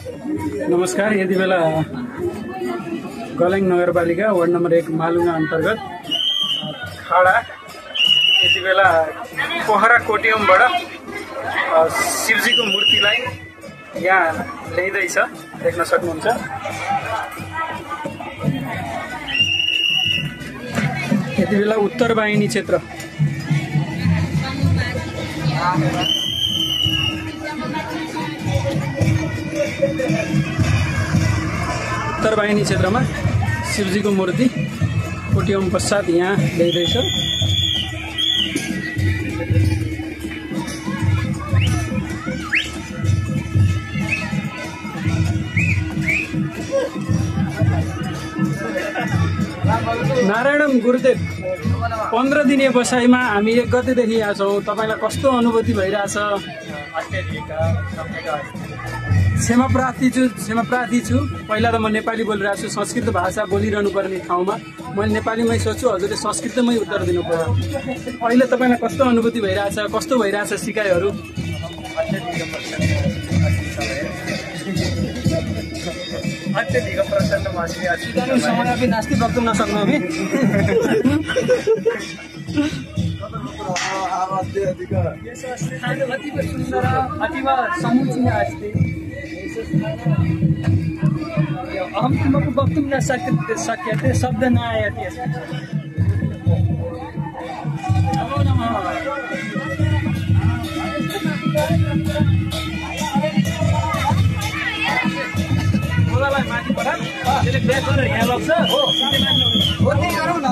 नमस्कार। यति बेला गलैङ नगरपालिका वार्ड नम्बर 1 मालुङा अन्तर्गत खाडा यति बेला पोखरा कोटियमबाट शिवजीको मूर्तिलाई यहाँ ल्याइदैछ, देख्न सक्नुहुन्छ। यति बेला उत्तर वाहिनी क्षेत्र क्षेत्रमा शिवजीको मूर्ति कोटियम पश्चात यहाँ ल्याइदैछ। नारायण गुरुदेव 15 दिने बसाइमा हामी 1 गतेदेखि यहाँ छौँ। तपाईलाई कस्तो अनुभूति भइरहेछ? क्षमा प्रार्थी छु। पहिला त म नेपाली बोलिरहेको छु, संस्कृत भाषा बोलिरहनु पर्ने ठाउँमा मैले नेपालीमै सोच्छु, हजुरले संस्कृतमै उत्तर दिनु पर्यो। अहिले तपाईलाई कस्तो अनुभूति भइरहेछ? कस्तो भइरहेछ सिकाइहरू? अत्यधिक प्रसन्न भइरहेको छु। समयपि नास्ति वक्तुं न शक्नोमि। अतीव सुन्दर अतीव समीचीन अस्ति। अहं किमपि वक्तुं न शक्यते, शब्द न आयाति अस्ति। नमो नमः। मलाई माथि पठाऊ, त्यसले ब्याक गरेर यहाँ लग्छ। हो त्यही गरौँ न।